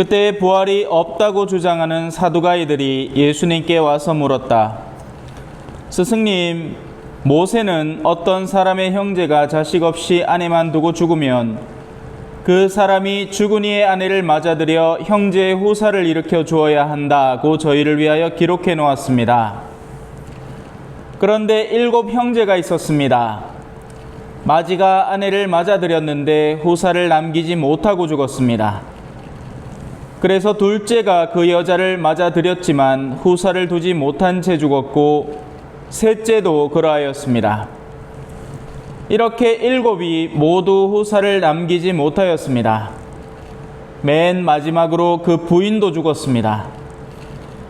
그때 부활이 없다고 주장하는 사두가이들이 예수님께 와서 물었다. 스승님, 모세는 어떤 사람의 형제가 자식 없이 아내만 두고 죽으면 그 사람이 죽은 이의 아내를 맞아들여 형제의 후사를 일으켜 주어야 한다고 저희를 위하여 기록해 놓았습니다. 그런데 7 형제가 있었습니다. 마지가 아내를 맞아들였는데 후사를 남기지 못하고 죽었습니다. 그래서 둘째가 그 여자를 맞아들였지만 후사를 두지 못한 채 죽었고 셋째도 그러하였습니다. 이렇게 7이 모두 후사를 남기지 못하였습니다. 맨 마지막으로 그 부인도 죽었습니다.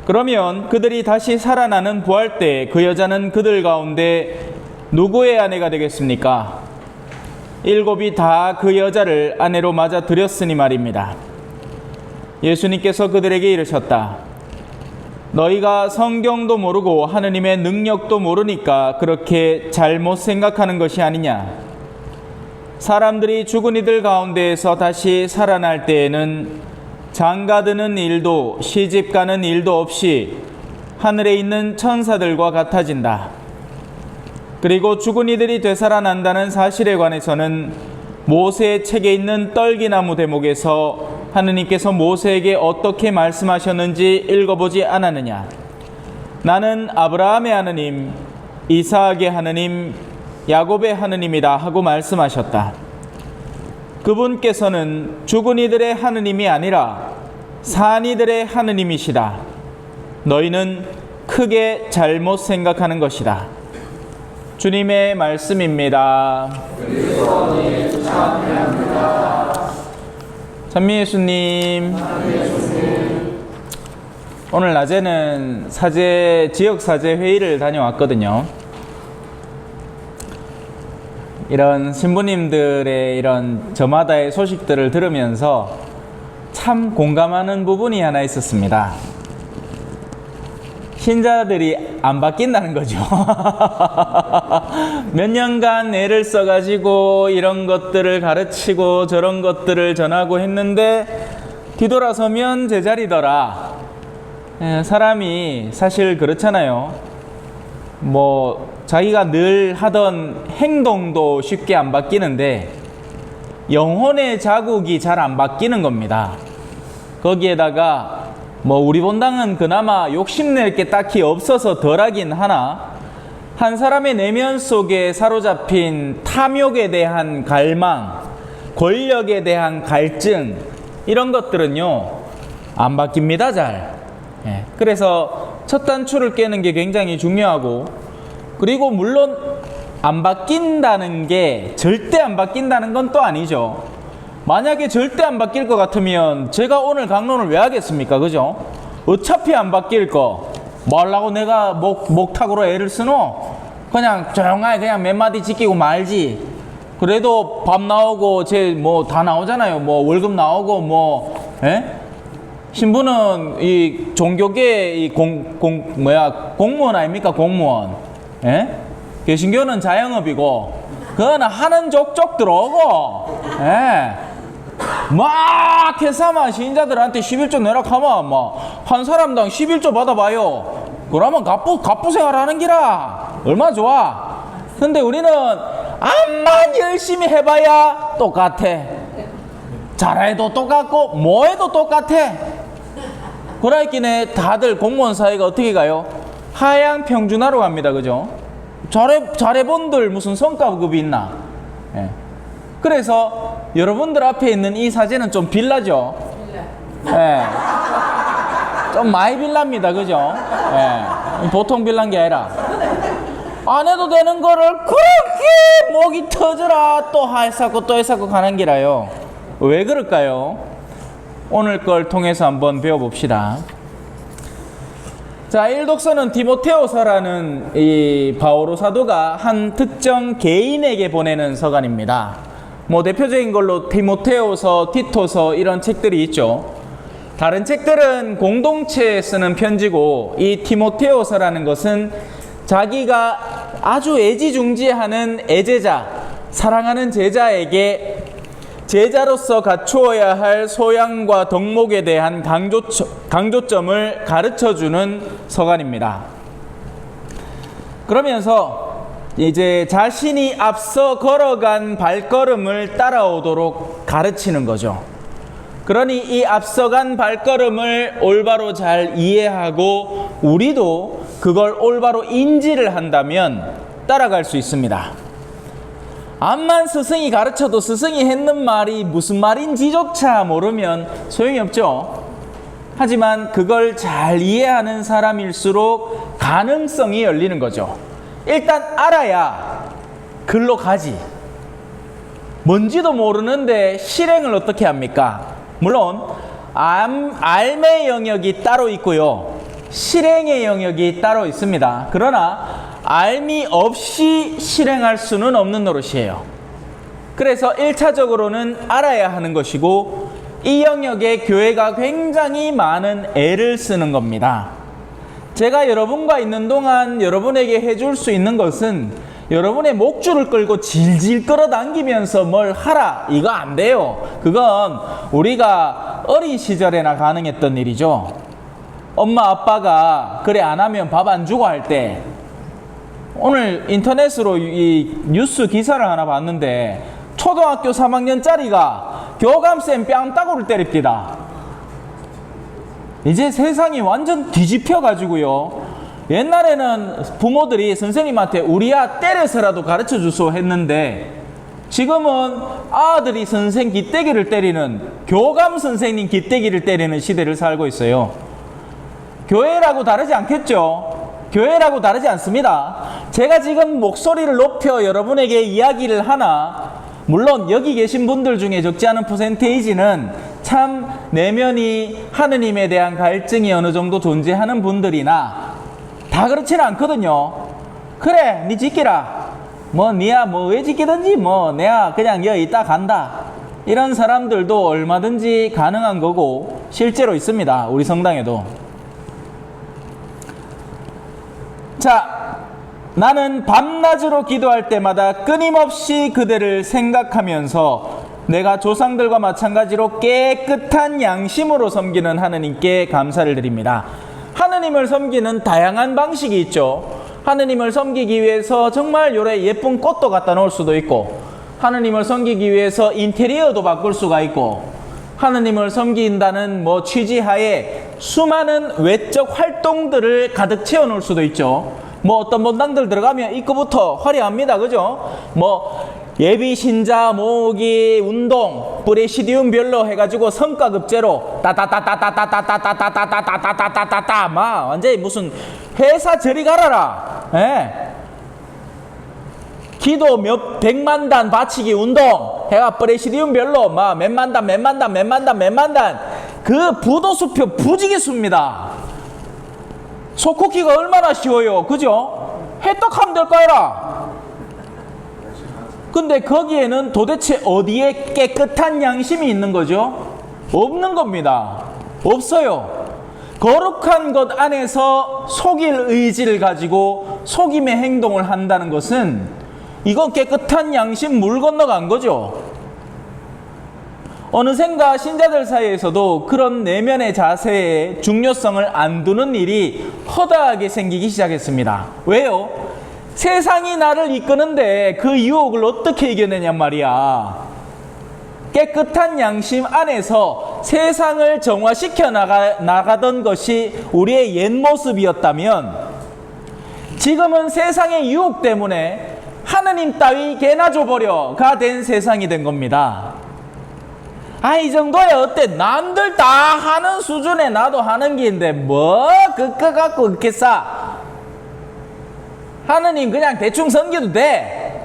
그러면 그들이 다시 살아나는 부활 때 그 여자는 그들 가운데 누구의 아내가 되겠습니까? 7이 다 그 여자를 아내로 맞아들였으니 말입니다. 예수님께서 그들에게 이르셨다. 너희가 성경도 모르고 하느님의 능력도 모르니까 그렇게 잘못 생각하는 것이 아니냐. 사람들이 죽은 이들 가운데에서 다시 살아날 때에는 장가드는 일도 시집가는 일도 없이 하늘에 있는 천사들과 같아진다. 그리고 죽은 이들이 되살아난다는 사실에 관해서는 모세의 책에 있는 떨기나무 대목에서 하느님께서 모세에게 어떻게 말씀하셨는지 읽어보지 않았느냐. 나는 아브라함의 하느님, 이삭의 하느님, 야곱의 하느님이다 하고 말씀하셨다. 그분께서는 죽은 이들의 하느님이 아니라 산 이들의 하느님이시다. 너희는 크게 잘못 생각하는 것이다. 주님의 말씀입니다. 찬미 예수님. 오늘 낮에는 지역사제 회의를 다녀왔거든요. 이런 신부님들의 이런 저마다의 소식들을 들으면서 참 공감하는 부분이 하나 있었습니다. 신자들이 안 바뀐다는 거죠. 몇 년간 애를 써가지고 이런 것들을 가르치고 저런 것들을 전하고 했는데 뒤돌아서면 제자리더라. 사람이 사실 그렇잖아요. 자기가 늘 하던 행동도 쉽게 안 바뀌는데 영혼의 자국이 잘 안 바뀌는 겁니다. 거기에다가 우리 본당은 그나마 욕심낼 게 딱히 없어서 덜하긴 하나, 한 사람의 내면 속에 사로잡힌 탐욕에 대한 갈망, 권력에 대한 갈증, 이런 것들은요 안 바뀝니다. 잘. 그래서 첫 단추를 깨는 게 굉장히 중요하고, 그리고 물론 안 바뀐다는 게 절대 안 바뀐다는 건 또 아니죠. 만약에 절대 안 바뀔 것 같으면 제가 오늘 강론을 왜 하겠습니까? 그죠? 어차피 안 바뀔 거 뭐하려고 내가 목탁으로 애를 쓰노? 그냥 조용하게 그냥 몇 마디 지키고 말지. 그래도 밥 나오고 다 나오잖아요. 월급 나오고 신부는 이 종교계 이 공무원 아닙니까? 공무원. 개신교는 자영업이고 그거는 하는 족족 들어오고 막 해서 신자들한테 11조 내라 하면 한 사람당 11조 받아봐요. 그러면 갑부 생활하는 기라 얼마나 좋아. 근데 우리는 암만 열심히 해봐야 똑같아. 잘해도 똑같고 뭐해도 똑같아. 그러니까 다들 공무원 사회가 어떻게 가요? 하향 평준화로 갑니다. 그죠? 잘해본들 무슨 성과급이 있나? 그래서 여러분들 앞에 있는 이 사진은 좀 빌라죠? 좀 많이 빌랍니다. 그죠? 보통 빌란 게 아니라 안 해도 되는 거를 그렇게 목이 터져라 또 했었고 가는 기라요. 왜 그럴까요? 오늘 걸 통해서 한번 배워봅시다. 자, 1독서는 디모테오서라는 이 바오로 사도가 한 특정 개인에게 보내는 서간입니다. 대표적인 걸로 디모테오서, 티토서 이런 책들이 있죠. 다른 책들은 공동체에 쓰는 편지고 이 디모테오서라는 것은 자기가 아주 애지중지하는 애제자, 사랑하는 제자에게 제자로서 갖추어야 할 소양과 덕목에 대한 강조점을 가르쳐주는 서간입니다. 그러면서 이제 자신이 앞서 걸어간 발걸음을 따라오도록 가르치는 거죠. 그러니 이 앞서간 발걸음을 올바로 잘 이해하고 우리도 그걸 올바로 인지를 한다면 따라갈 수 있습니다. 암만 스승이 가르쳐도 스승이 했는 말이 무슨 말인지조차 모르면 소용이 없죠. 하지만 그걸 잘 이해하는 사람일수록 가능성이 열리는 거죠. 일단 알아야 글로 가지. 뭔지도 모르는데 실행을 어떻게 합니까? 물론 알의 영역이 따로 있고요, 실행의 영역이 따로 있습니다. 그러나 알미 없이 실행할 수는 없는 노릇이에요. 그래서 1차적으로는 알아야 하는 것이고, 이 영역에 교회가 굉장히 많은 애를 쓰는 겁니다. 제가 여러분과 있는 동안 여러분에게 해줄 수 있는 것은 여러분의 목줄을 끌고 질질 끌어당기면서 뭘 하라, 이거 안 돼요. 그건 우리가 어린 시절에나 가능했던 일이죠. 엄마 아빠가 그래 안 하면 밥 안 주고 할 때, 오늘 인터넷으로 이 뉴스 기사를 하나 봤는데 초등학교 3학년짜리가 교감쌤 뺨따구를 때립니다. 이제 세상이 완전 뒤집혀 가지고요, 옛날에는 부모들이 선생님한테 우리야 때려서라도 가르쳐 주소 했는데, 지금은 아들이 선생 기대기를 때리는, 교감 선생님 기대기를 때리는 시대를 살고 있어요. 교회라고 다르지 않겠죠? 교회라고 다르지 않습니다. 제가 지금 목소리를 높여 여러분에게 이야기를 하나, 물론 여기 계신 분들 중에 적지 않은 퍼센테이지는 참 내면이 하느님에 대한 갈증이 어느 정도 존재하는 분들이나 다 그렇지는 않거든요. 그래, 니 지키라. 뭐 니야 뭐 왜 지키든지 뭐 내가 그냥 여기 있다 간다. 이런 사람들도 얼마든지 가능한 거고 실제로 있습니다. 우리 성당에도. 자, 나는 밤낮으로 기도할 때마다 끊임없이 그대를 생각하면서 내가 조상들과 마찬가지로 깨끗한 양심으로 섬기는 하느님께 감사를 드립니다. 하느님을 섬기는 다양한 방식이 있죠. 하느님을 섬기기 위해서 정말 요래 예쁜 꽃도 갖다 놓을 수도 있고, 하느님을 섬기기 위해서 인테리어도 바꿀 수가 있고, 하느님을 섬긴다는 뭐 취지하에 수많은 외적 활동들을 가득 채워 놓을 수도 있죠. 뭐 어떤 본당들 들어가면 입구부터 화려합니다. 그죠? 뭐 예비 신자 모으기 운동 프레시디움별로 해가지고 성과급제로 따따따따따따따따따따따따따따따따따 막 완전히 무슨 회사 저리 가라라. 예. 기도 몇 백만 단 바치기 운동 해가 프레시디움별로 막 몇만 단 그 부도수표 부지기수입니다. 속쿠키가 얼마나 쉬워요. 그죠? 해떡하면 될 거라. 근데 거기에는 도대체 어디에 깨끗한 양심이 있는 거죠? 없는 겁니다. 없어요. 거룩한 것 안에서 속일 의지를 가지고 속임의 행동을 한다는 것은 이건 깨끗한 양심 물 건너간 거죠. 어느샌가 신자들 사이에서도 그런 내면의 자세에 중요성을 안 두는 일이 허다하게 생기기 시작했습니다. 왜요? 세상이 나를 이끄는데 그 유혹을 어떻게 이겨내냔 말이야. 깨끗한 양심 안에서 세상을 정화시켜 나가던 것이 우리의 옛 모습이었다면, 지금은 세상의 유혹 때문에 하느님 따위 개나 줘버려가 된 세상이 된 겁니다. 아, 이 정도야 어때? 남들 다 하는 수준에 나도 하는 게인데 뭐 그거 갖고 그렇게 싸? 하느님 그냥 대충 섬겨도 돼.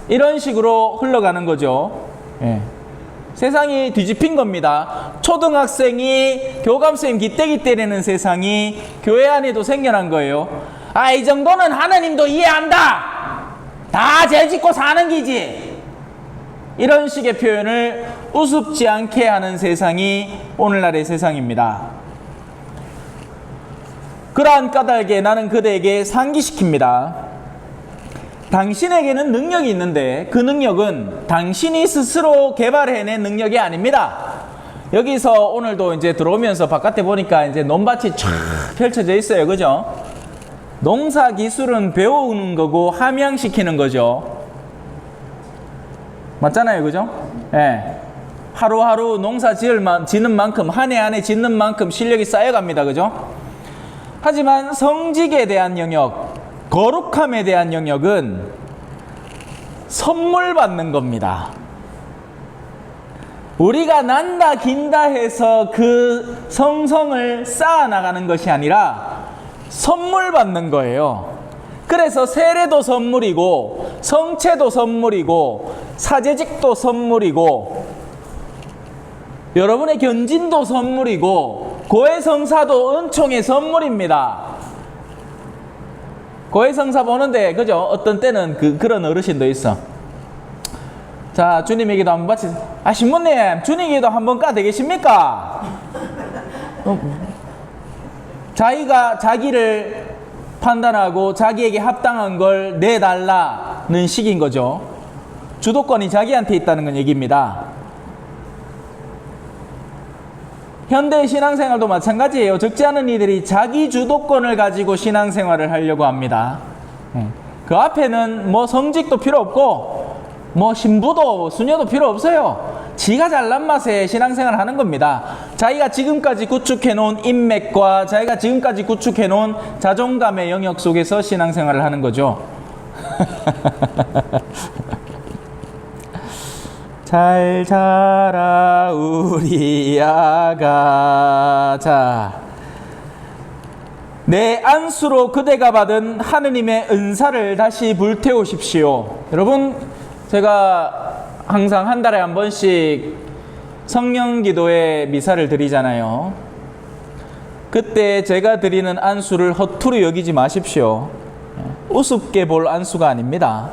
이런 식으로 흘러가는 거죠. 예. 세상이 뒤집힌 겁니다. 초등학생이 교감쌤 기대기 때리는 세상이 교회 안에도 생겨난 거예요. 아, 이 정도는 하느님도 이해한다. 다 죄 짓고 사는 기지. 이런 식의 표현을 우습지 않게 하는 세상이 오늘날의 세상입니다. 그러한 까닭에 나는 그대에게 상기시킵니다. 당신에게는 능력이 있는데 그 능력은 당신이 스스로 개발해낸 능력이 아닙니다. 여기서 오늘도 이제 들어오면서 바깥에 보니까 이제 논밭이 쫙 펼쳐져 있어요. 그죠? 농사 기술은 배우는 거고 함양시키는 거죠. 맞잖아요. 그죠? 예. 하루하루 농사 짓는 만큼, 한 해 한 해 짓는 만큼 실력이 쌓여갑니다. 그죠? 하지만 성직에 대한 영역, 거룩함에 대한 영역은 선물 받는 겁니다. 우리가 난다 긴다 해서 그 성성을 쌓아 나가는 것이 아니라 선물 받는 거예요. 그래서 세례도 선물이고 성체도 선물이고 사제직도 선물이고 여러분의 견진도 선물이고 고해성사도 은총의 선물입니다. 고해성사 보는데 그죠? 어떤 때는 그런 어르신도 있어. 자, 주님에게도 한번 바치. 신부님, 주님에게도 한번 까 되겠습니까? 자기를 판단하고 자기에게 합당한 걸 내달라는 식인 거죠. 주도권이 자기한테 있다는 건 얘기입니다. 현대 신앙생활도 마찬가지예요. 적지 않은 이들이 자기 주도권을 가지고 신앙생활을 하려고 합니다. 그 앞에는 뭐 성직도 필요 없고 뭐 신부도 수녀도 필요 없어요. 지가 잘난 맛에 신앙생활을 하는 겁니다. 자기가 지금까지 구축해 놓은 인맥과 자기가 지금까지 구축해 놓은 자존감의 영역 속에서 신앙생활을 하는 거죠. 잘 자라 우리 아가. 자, 내 안수로 그대가 받은 하느님의 은사를 다시 불태우십시오. 여러분, 제가 항상 한 달에 한 번씩 성령기도의 미사를 드리잖아요. 그때 제가 드리는 안수를 허투루 여기지 마십시오. 우습게 볼 안수가 아닙니다.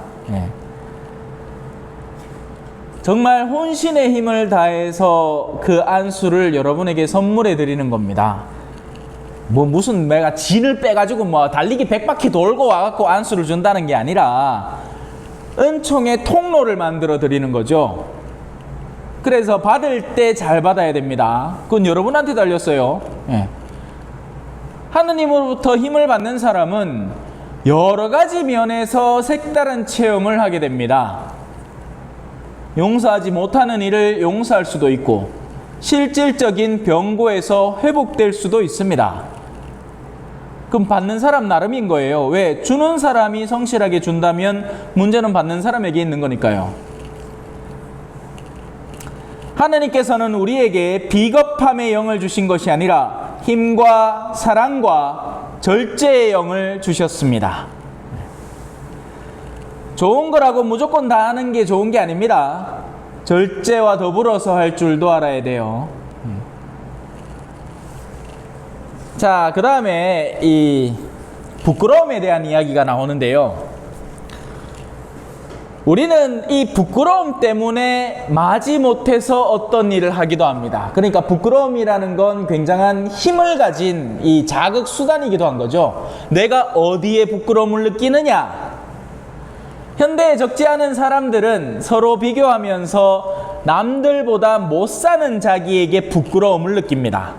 정말 혼신의 힘을 다해서 그 안수를 여러분에게 선물해 드리는 겁니다. 무슨 내가 진을 빼가지고 달리기 100바퀴 돌고 와갖고 안수를 준다는 게 아니라 은총의 통로를 만들어 드리는 거죠. 그래서 받을 때 잘 받아야 됩니다. 그건 여러분한테 달렸어요. 하느님으로부터 힘을 받는 사람은 여러 가지 면에서 색다른 체험을 하게 됩니다. 용서하지 못하는 일을 용서할 수도 있고 실질적인 병고에서 회복될 수도 있습니다. 그럼 받는 사람 나름인 거예요. 왜? 주는 사람이 성실하게 준다면 문제는 받는 사람에게 있는 거니까요. 하느님께서는 우리에게 비겁함의 영을 주신 것이 아니라 힘과 사랑과 절제의 영을 주셨습니다. 좋은 거라고 무조건 다 하는 게 좋은 게 아닙니다. 절제와 더불어서 할 줄도 알아야 돼요. 자, 그 다음에 이 부끄러움에 대한 이야기가 나오는데요. 우리는 이 부끄러움 때문에 마지못해서 어떤 일을 하기도 합니다. 그러니까 부끄러움이라는 건 굉장한 힘을 가진 이 자극 수단이기도 한 거죠. 내가 어디에 부끄러움을 느끼느냐? 현대에 적지 않은 사람들은 서로 비교하면서 남들보다 못 사는 자기에게 부끄러움을 느낍니다.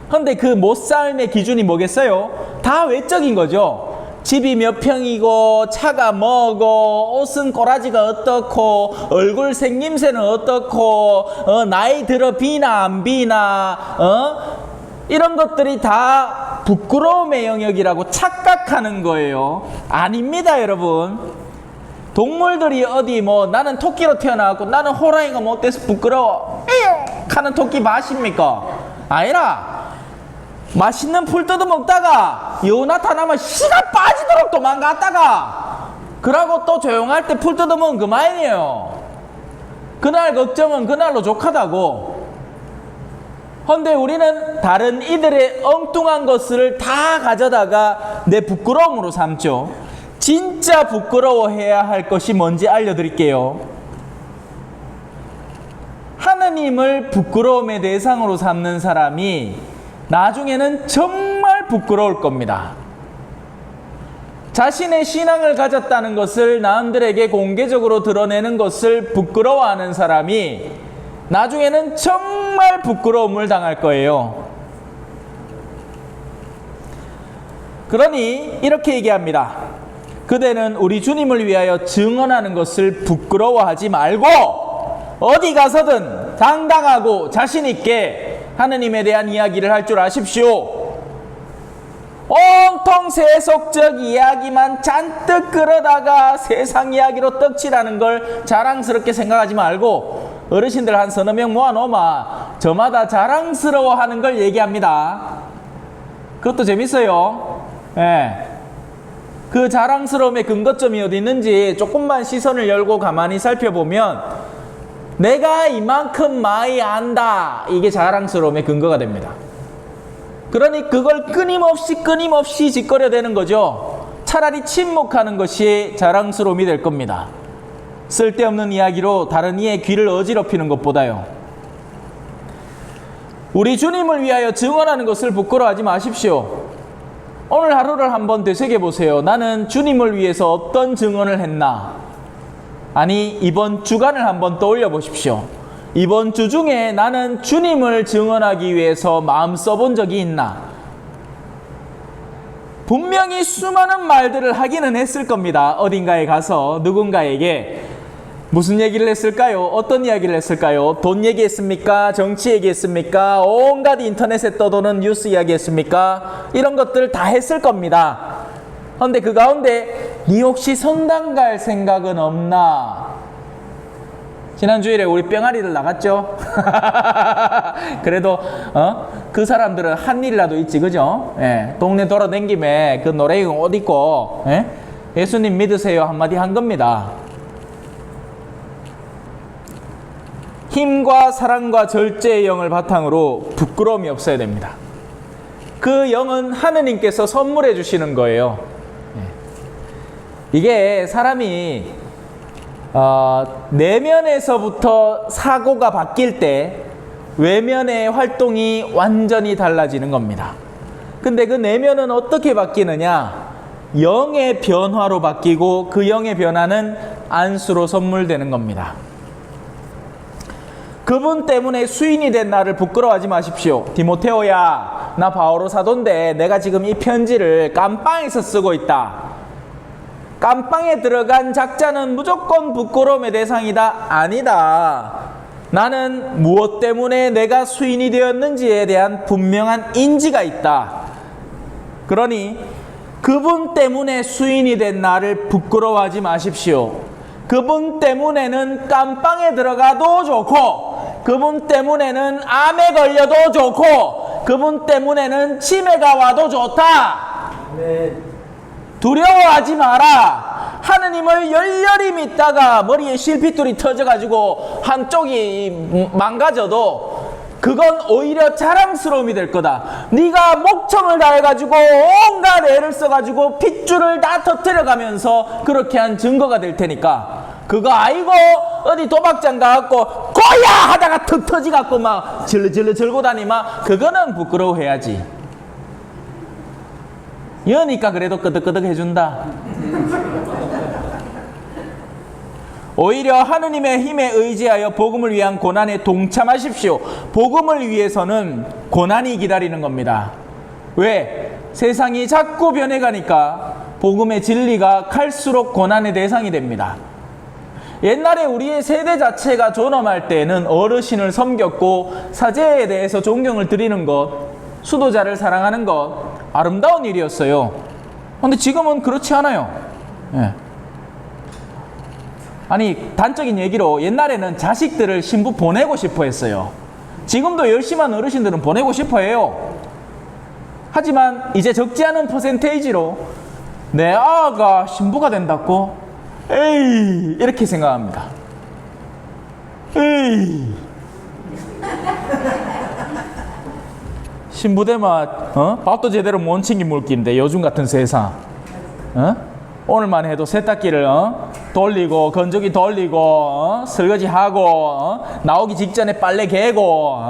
그런데 그 못 삶의 기준이 뭐겠어요? 다 외적인 거죠. 집이 몇 평이고 차가 뭐고 옷은 꼬라지가 어떻고 얼굴 생김새는 어떻고 나이 들어 비나 안 비나 이런 것들이 다 부끄러움의 영역이라고 착각하는 거예요. 아닙니다, 여러분. 동물들이 어디 나는 토끼로 태어나고 나는 호랑이가 못돼서 부끄러워 하는 토끼 마십니까? 아니라 맛있는 풀 뜯어 먹다가 여우 나타나면 씨가 빠지도록 도망갔다가 그러고 또 조용할 때 풀 뜯어 먹으면 그만이에요. 그날 걱정은 그날로 족하다고. 그런데 우리는 다른 이들의 엉뚱한 것을 다 가져다가 내 부끄러움으로 삼죠. 진짜 부끄러워해야 할 것이 뭔지 알려드릴게요. 하느님을 부끄러움의 대상으로 삼는 사람이 나중에는 정말 부끄러울 겁니다. 자신의 신앙을 가졌다는 것을 남들에게 공개적으로 드러내는 것을 부끄러워하는 사람이 나중에는 정말 부끄러움을 당할 거예요. 그러니 이렇게 얘기합니다. 그대는 우리 주님을 위하여 증언하는 것을 부끄러워하지 말고 어디 가서든 당당하고 자신 있게 하느님에 대한 이야기를 할 줄 아십시오. 온통 세속적 이야기만 잔뜩 끌어다가 세상 이야기로 떡칠하는 걸 자랑스럽게 생각하지 말고 어르신들 한 서너 명 모아놓으면 저마다 자랑스러워하는 걸 얘기합니다. 그것도 재밌어요. 예. 그 자랑스러움의 근거점이 어디 있는지 조금만 시선을 열고 가만히 살펴보면 내가 이만큼 많이 안다, 이게 자랑스러움의 근거가 됩니다. 그러니 그걸 끊임없이 짓거려대는 거죠. 차라리 침묵하는 것이 자랑스러움이 될 겁니다. 쓸데없는 이야기로 다른 이의 귀를 어지럽히는 것보다요. 우리 주님을 위하여 증언하는 것을 부끄러워하지 마십시오. 오늘 하루를 한번 되새겨보세요. 나는 주님을 위해서 어떤 증언을 했나? 아니, 이번 주간을 한번 떠올려 보십시오. 이번 주 중에 나는 주님을 증언하기 위해서 마음 써본 적이 있나? 분명히 수많은 말들을 하기는 했을 겁니다. 어딘가에 가서 누군가에게 무슨 얘기를 했을까요? 어떤 이야기를 했을까요? 돈 얘기했습니까? 정치 얘기했습니까? 온갖 인터넷에 떠도는 뉴스 이야기했습니까? 이런 것들 다 했을 겁니다. 그런데 그 가운데 네 혹시 성당 갈 생각은 없나? 지난 주일에 우리 뿅아리들 나갔죠? 그래도 그 사람들은 한 일이라도 있지, 그죠? 예, 동네 돌아다니면에 그 노래용 옷 입고 예수님 믿으세요 한마디 한 겁니다. 힘과 사랑과 절제의 영을 바탕으로 부끄러움이 없어야 됩니다. 그 영은 하느님께서 선물해 주시는 거예요. 이게 사람이 내면에서부터 사고가 바뀔 때 외면의 활동이 완전히 달라지는 겁니다. 근데 그 내면은 어떻게 바뀌느냐? 영의 변화로 바뀌고 그 영의 변화는 안수로 선물되는 겁니다. 그분 때문에 수인이 된 나를 부끄러워하지 마십시오. 디모테오야, 나 바오로 사도인데 내가 지금 이 편지를 깜빵에서 쓰고 있다. 깜빵에 들어간 작자는 무조건 부끄러움의 대상이다. 아니다. 나는 무엇 때문에 내가 수인이 되었는지에 대한 분명한 인지가 있다. 그러니 그분 때문에 수인이 된 나를 부끄러워하지 마십시오. 그분 때문에는 깜빵에 들어가도 좋고, 그분 때문에는 암에 걸려도 좋고, 그분 때문에는 치매가 와도 좋다. 두려워하지 마라. 하느님을 열렬히 믿다가 머리에 실핏줄이 터져가지고 한쪽이 망가져도 그건 오히려 자랑스러움이 될 거다. 네가 목청을 다해가지고 온갖 애를 써가지고 핏줄을 다 터뜨려가면서 그렇게 한 증거가 될 테니까 그거 아이고 어디 도박장 가갖고 고야 하다가 턱 터지갖고 막 질르질르 절고 다니면 그거는 부끄러워해야지. 여니까 그래도 끄덕끄덕 해준다. 오히려 하느님의 힘에 의지하여 복음을 위한 고난에 동참하십시오. 복음을 위해서는 고난이 기다리는 겁니다. 왜? 세상이 자꾸 변해가니까 복음의 진리가 갈수록 고난의 대상이 됩니다. 옛날에 우리의 세대 자체가 존엄할 때는 어르신을 섬겼고 사제에 대해서 존경을 드리는 것, 수도자를 사랑하는 것 아름다운 일이었어요. 그런데 지금은 그렇지 않아요. 예. 아니, 단적인 얘기로 옛날에는 자식들을 신부 보내고 싶어 했어요. 지금도 열심한 어르신들은 보내고 싶어 해요. 하지만 이제 적지 않은 퍼센테이지로 내 아가 신부가 된다고? 에이, 이렇게 생각합니다. 에이. 신부되면 밥도 제대로 못 챙긴 물기인데 요즘 같은 세상 오늘만 해도 세탁기를 돌리고 건조기 돌리고 설거지하고 나오기 직전에 빨래 개고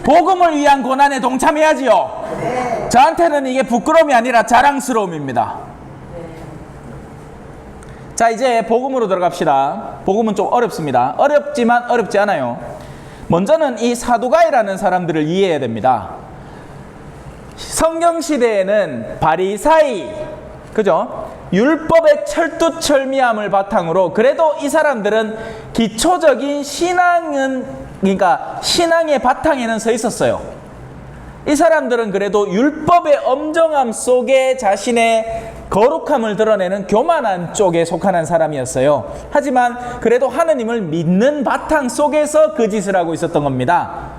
복음을 위한 고난에 동참해야지요. 저한테는 이게 부끄러움이 아니라 자랑스러움입니다. 자, 이제 복음으로 들어갑시다. 복음은 좀 어렵습니다. 어렵지만 어렵지 않아요. 먼저는 이 사두가이라는 사람들을 이해해야 됩니다. 성경시대에는 바리사이, 그죠? 율법의 철두철미함을 바탕으로 그래도 이 사람들은 기초적인 그러니까 신앙의 바탕에는 서 있었어요. 이 사람들은 그래도 율법의 엄정함 속에 자신의 거룩함을 드러내는 교만한 쪽에 속하는 사람이었어요. 하지만 그래도 하느님을 믿는 바탕 속에서 그 짓을 하고 있었던 겁니다.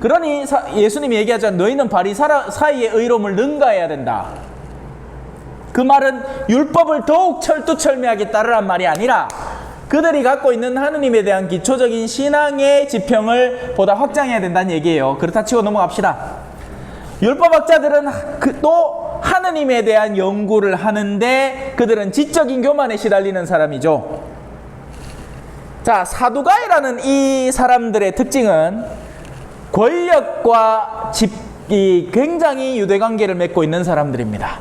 그러니 예수님이 얘기하자 너희는 바리사이의 의로움을 능가해야 된다. 그 말은 율법을 더욱 철두철미하게 따르란 말이 아니라 그들이 갖고 있는 하느님에 대한 기초적인 신앙의 지평을 보다 확장해야 된다는 얘기예요. 그렇다 치고 넘어갑시다. 율법학자들은 또 하느님에 대한 연구를 하는데 그들은 지적인 교만에 시달리는 사람이죠. 자, 사두가이라는 이 사람들의 특징은 권력과 굉장히 유대관계를 맺고 있는 사람들입니다.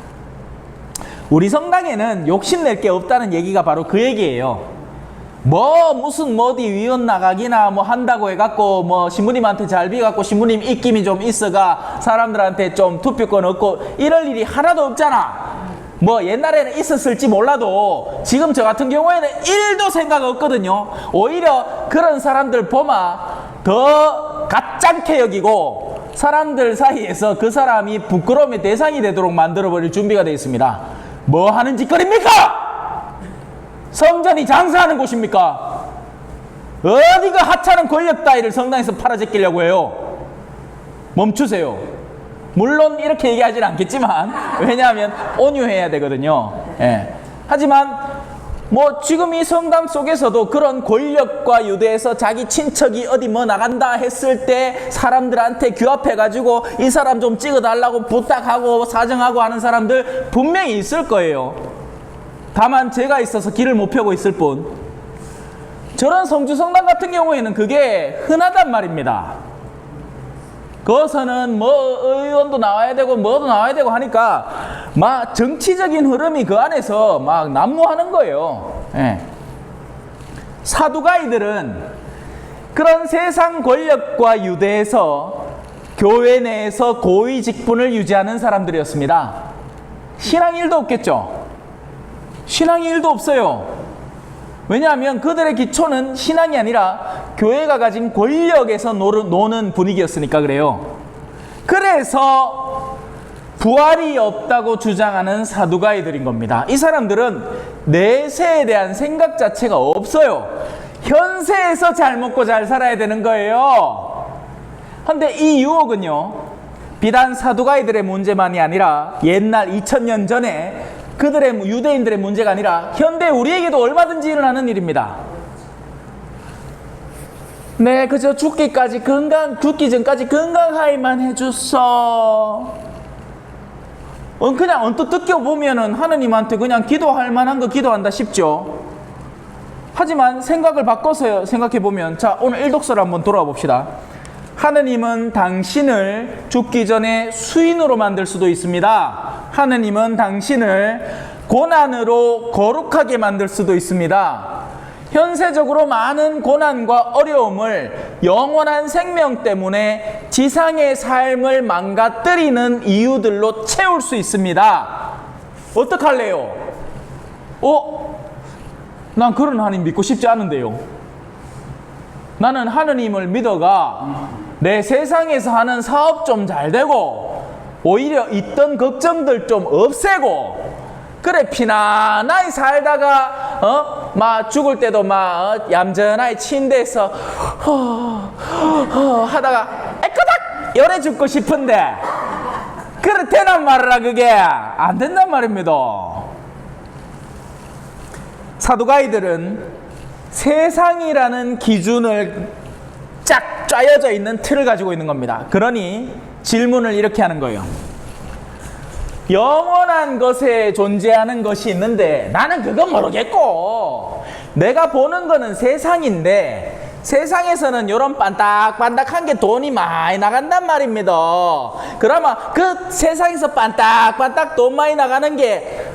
우리 성당에는 욕심낼 게 없다는 얘기가 바로 그 얘기예요. 무슨 어디 위원 나가기나 한다고 해갖고 신부님한테 잘 비갖고 신부님 입김이 좀 있어가 사람들한테 좀 투표권 얻고 이럴 일이 하나도 없잖아. 옛날에는 있었을지 몰라도 지금 저 같은 경우에는 1도 생각 없거든요. 오히려 그런 사람들 보면 더 가짠케 여기고 사람들 사이에서 그 사람이 부끄러움의 대상이 되도록 만들어버릴 준비가 되어 있습니다. 뭐 하는 짓거리입니까? 성전이 장사하는 곳입니까? 어디가 하찮은 권력 따위를 성당에서 팔아제끼려고 해요? 멈추세요. 물론 이렇게 얘기하지는 않겠지만 왜냐하면 온유해야 되거든요. 예. 하지만 지금 이 성당 속에서도 그런 권력과 유대에서 자기 친척이 어디 나간다 했을 때 사람들한테 규합해가지고 이 사람 좀 찍어달라고 부탁하고 사정하고 하는 사람들 분명히 있을 거예요. 다만 제가 있어서 길을 못 펴고 있을 뿐. 저런 성주성당 같은 경우에는 그게 흔하단 말입니다. 거기서는 의원도 나와야 되고 뭐도 나와야 되고 하니까 정치적인 흐름이 그 안에서 난무하는 거예요. 예. 사두가이들은 그런 세상 권력과 유대에서 교회 내에서 고위 직분을 유지하는 사람들이었습니다. 신앙 일도 없겠죠. 신앙이 일도 없어요. 왜냐하면 그들의 기초는 신앙이 아니라 교회가 가진 권력에서 노는 분위기였으니까 그래요. 그래서 부활이 없다고 주장하는 사두가이들인 겁니다. 이 사람들은 내세에 대한 생각 자체가 없어요. 현세에서 잘 먹고 잘 살아야 되는 거예요. 그런데 이 유혹은요, 비단 사두가이들의 문제만이 아니라 옛날 2000년 전에 유대인들의 문제가 아니라 현대 우리에게도 얼마든지 일어나는 일입니다. 네, 그저 죽기 전까지 건강하기만 해줬어. 그냥 언뜻 느껴보면은 하느님한테 그냥 기도할 만한 거 기도한다 싶죠. 하지만 생각을 바꿔서 생각해보면, 자, 오늘 일독서를 한번 돌아와 봅시다. 하느님은 당신을 죽기 전에 수인으로 만들 수도 있습니다. 하느님은 당신을 고난으로 거룩하게 만들 수도 있습니다. 현세적으로 많은 고난과 어려움을 영원한 생명 때문에 지상의 삶을 망가뜨리는 이유들로 채울 수 있습니다. 어떡할래요? 난 그런 하나님 믿고 싶지 않은데요. 나는 하느님을 믿어가 내 세상에서 하는 사업 좀 잘 되고 오히려 있던 걱정들 좀 없애고 그래 편안하게 살다가 죽을 때도 얌전하게 침대에서 하다가 애끄닥 열에 죽고 싶은데 그래 되란 말이라 그게 안 된단 말입니다. 사두가이들은 세상이라는 기준을 쫙 짜여져 있는 틀을 가지고 있는 겁니다. 그러니 질문을 이렇게 하는 거예요. 영원한 것에 존재하는 것이 있는데 나는 그건 모르겠고 내가 보는 거는 세상인데 세상에서는 이런 반딱반딱한 게 돈이 많이 나간단 말입니다. 그러면 그 세상에서 반딱반딱 돈 많이 나가는 게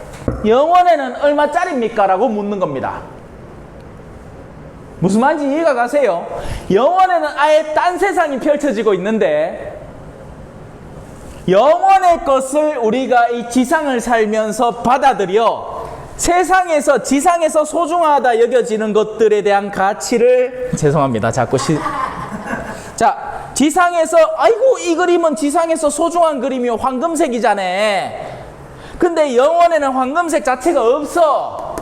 영원에는 얼마짜리입니까? 라고 묻는 겁니다. 무슨 말인지 이해가 가세요? 영원에는 아예 딴 세상이 펼쳐지고 있는데 영원의 것을 우리가 이 지상을 살면서 받아들여 세상에서 지상에서 소중하다 여겨지는 것들에 대한 가치를 죄송합니다. 자꾸 자, 지상에서 아이고 이 그림은 지상에서 소중한 그림이요 황금색이잖아. 근데 영원에는 황금색 자체가 없어.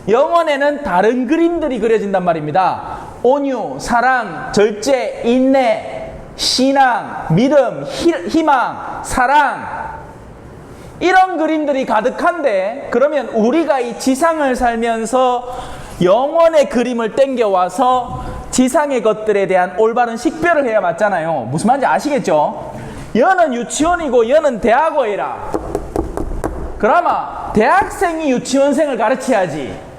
영원에는 다른 그림들이 그려진단 말입니다. 온유, 사랑, 절제, 인내, 신앙, 믿음, 희망, 사랑, 이런 그림들이 가득한데, 그러면 우리가 이 지상을 살면서 영원의 그림을 땡겨와서 지상의 것들에 대한 올바른 식별을 해야 맞잖아요. 무슨 말인지 아시겠죠? 여는 유치원이고 여는 대학원이라. 그러면 대학생이 유치원생을 가르쳐야지.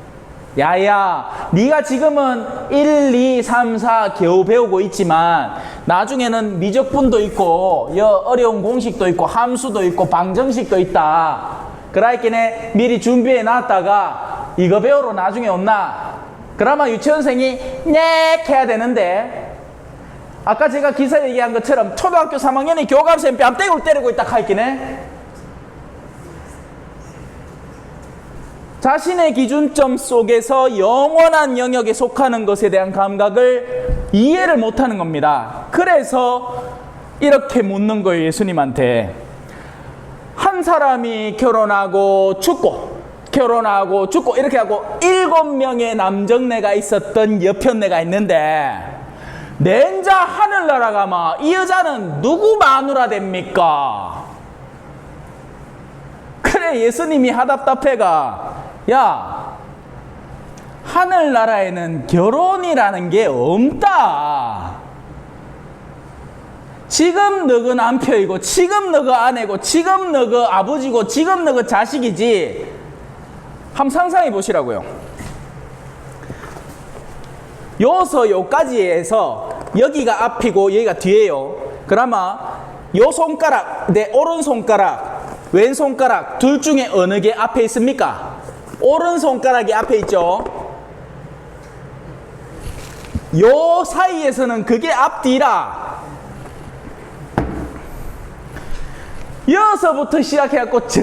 야야, 네가 지금은 1, 2, 3, 4 겨우 배우고 있지만 나중에는 미적분도 있고 어려운 공식도 있고 함수도 있고 방정식도 있다. 그러니까 미리 준비해 놨다가 이거 배우러 나중에 온나. 그러면 유치원생이 네 해야 되는데, 아까 제가 기사 얘기한 것처럼 초등학교 3학년이 교감쌤 뺨때기를 때리고 있다 하있기네. 자신의 기준점 속에서 영원한 영역에 속하는 것에 대한 감각을 이해를 못하는 겁니다. 그래서 이렇게 묻는 거예요. 예수님한테. 한 사람이 결혼하고 죽고 이렇게 하고 7명의 남정네가 있었던 여편네가 있는데, 낸자 하늘나라가 막 이 여자는 누구 마누라 됩니까? 그래 예수님이 하답답해가, 야, 하늘나라에는 결혼이라는 게 없다. 지금 너가 남편이고 지금 너가 아내고 지금 너가 아버지고 지금 너가 자식이지. 한번 상상해 보시라고요. 요서 요까지 해서 여기가 앞이고 여기가 뒤에요. 그러면 요 손가락, 내 오른손가락, 왼손가락 둘 중에 어느 게 앞에 있습니까? 오른손가락이 앞에 있죠. 요 사이에서는 그게 앞뒤라. 여기서부터 시작해갖고 저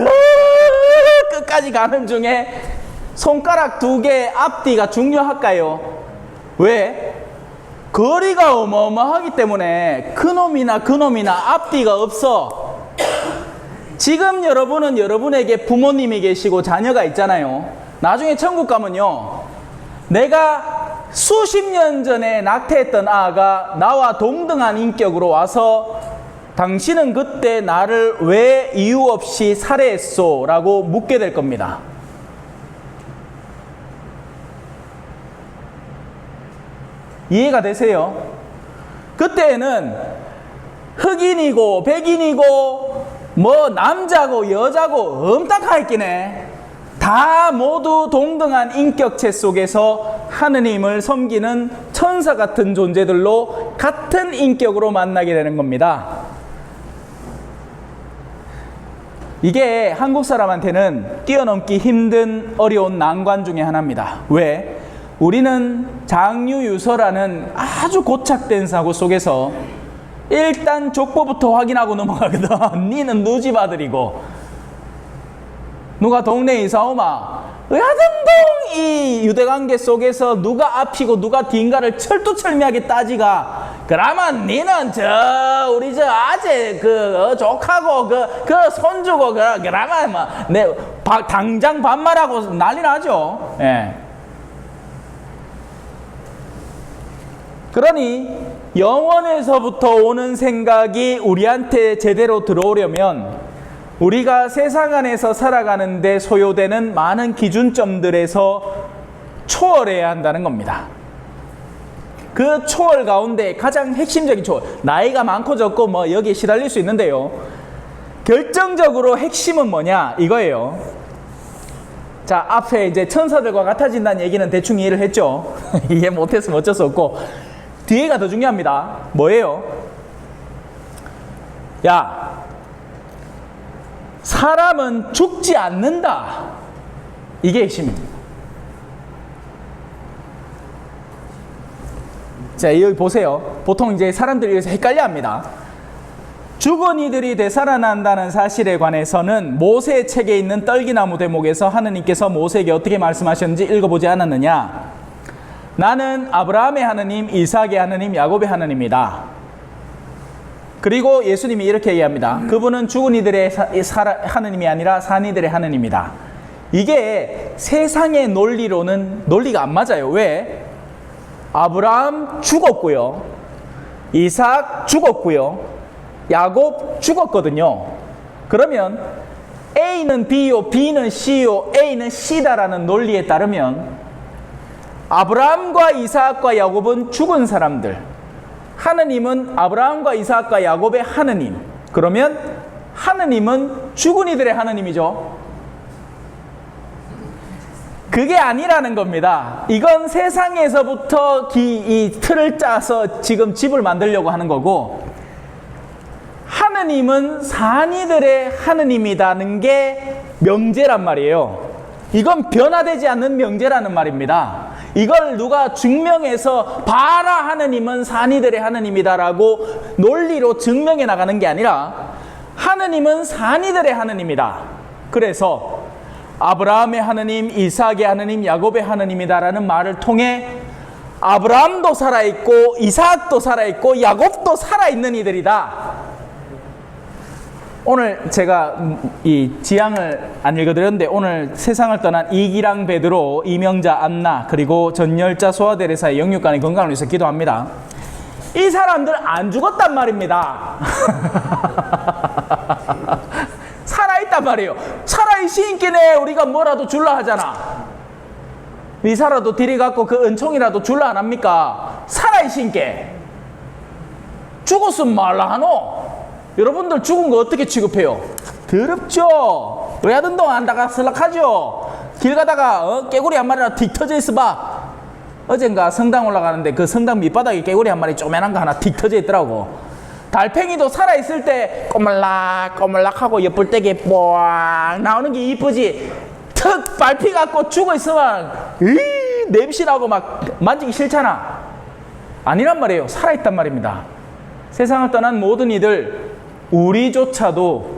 끝까지 가는 중에 손가락 2개 앞뒤가 중요할까요? 왜? 거리가 어마어마하기 때문에 그놈이나 앞뒤가 없어. 지금 여러분은 여러분에게 부모님이 계시고 자녀가 있잖아요. 나중에 천국 가면요, 내가 수십 년 전에 낙태했던 아가 나와 동등한 인격으로 와서 당신은 그때 나를 왜 이유 없이 살해했소? 라고 묻게 될 겁니다. 이해가 되세요? 그때는 흑인이고 백인이고 뭐 남자고 여자고 엄딱하 있기네. 다 모두 동등한 인격체 속에서 하느님을 섬기는 천사 같은 존재들로 같은 인격으로 만나게 되는 겁니다. 이게 한국 사람한테는 뛰어넘기 힘든 어려운 난관 중에 하나입니다. 왜? 우리는 장유유서라는 아주 고착된 사고 속에서 일단 족보부터 확인하고 넘어가거든. 니는 누 집 아들이고, 누가 동네 이사 오마 의하등동 이 유대관계 속에서 누가 앞이고 누가 뒤인가를 철두철미하게 따지가, 그러면 니는 저 우리 저 아재 그 조카고 그 손주고 그러면 뭐 내 당장 반말하고 난리 나죠. 예. 그러니 영원에서부터 오는 생각이 우리한테 제대로 들어오려면 우리가 세상 안에서 살아가는데 소요되는 많은 기준점들에서 초월해야 한다는 겁니다. 그 초월 가운데 가장 핵심적인 초월, 나이가 많고 적고 뭐 여기에 시달릴 수 있는데요, 결정적으로 핵심은 뭐냐 이거예요. 자, 앞에 이제 천사들과 같아진다는 얘기는 대충 이해를 했죠. 이해 못했으면 어쩔 수 없고, 뒤에가 더 중요합니다. 뭐예요? 야, 사람은 죽지 않는다. 이게 핵심입니다. 자, 여기 보세요. 보통 이제 사람들이 여기서 헷갈려 합니다. 죽은 이들이 되살아난다는 사실에 관해서는 모세 책에 있는 떨기나무 대목에서 하느님께서 모세에게 어떻게 말씀하셨는지 읽어보지 않았느냐? 나는 아브라함의 하느님, 이삭의 하느님, 야곱의 하느님이다. 그리고 예수님이 이렇게 얘기합니다. 그분은 죽은 이들의 하느님이 아니라 산 이들의 하느님이다. 이게 세상의 논리로는 논리가 안 맞아요. 왜? 아브라함 죽었고요. 이삭 죽었고요. 야곱 죽었거든요. 그러면 A는 B요, B는 C요, A는 C다라는 논리에 따르면 아브라함과 이삭과 야곱은 죽은 사람들, 하느님은 아브라함과 이삭과 야곱의 하느님. 그러면 하느님은 죽은 이들의 하느님이죠. 그게 아니라는 겁니다. 이건 세상에서부터 이 틀을 짜서 지금 집을 만들려고 하는 거고, 하느님은 산이들의 하느님이라는 게 명제란 말이에요. 이건 변화되지 않는 명제라는 말입니다. 이걸 누가 증명해서 봐라, 하느님은 산이들의 하느님이다라고 논리로 증명해 나가는 게 아니라 하느님은 산이들의 하느님이다. 그래서 아브라함의 하느님, 이삭의 하느님, 야곱의 하느님이다라는 말을 통해 아브라함도 살아있고 이삭도 살아있고 야곱도 살아있는 이들이다. 오늘 제가 이 지향을 안 읽어드렸는데, 오늘 세상을 떠난 이기랑 베드로, 이명자 안나, 그리고 전열자 소아데레사의 영육간의 건강을 위해서 기도합니다. 이 사람들 안 죽었단 말입니다. 살아있단 말이에요. 살아있으니까 우리가 뭐라도 줄라 하잖아. 미사라도 들이갖고 그 은총이라도 줄라 안 합니까? 살아있으니까. 죽었으면 말라 하노? 여러분들 죽은 거 어떻게 취급해요? 더럽죠? 왜 하던 동안 한다가 슬락하죠? 길 가다가 깨구리 한 마리나 틱 터져 있어 봐. 어젠가 성당 올라가는데 그 성당 밑바닥에 깨구리 한 마리 쪼매난 거 하나 틱 터져 있더라고. 달팽이도 살아있을 때 꼬물락꼬물락하고 옆을 때게 뽀앙 나오는 게 이쁘지. 턱 밟히 갖고 죽어 있으면 냄새나고 막 만지기 싫잖아. 아니란 말이에요. 살아있단 말입니다. 세상을 떠난 모든 이들, 우리조차도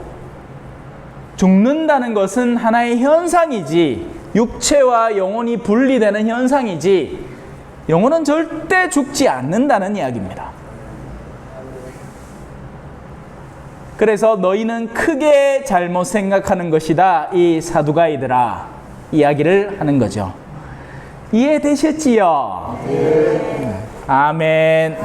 죽는다는 것은 하나의 현상이지, 육체와 영혼이 분리되는 현상이지, 영혼은 절대 죽지 않는다는 이야기입니다. 그래서 너희는 크게 잘못 생각하는 것이다, 이 사두가이들아, 이야기를 하는 거죠. 이해되셨지요? 네. 아멘.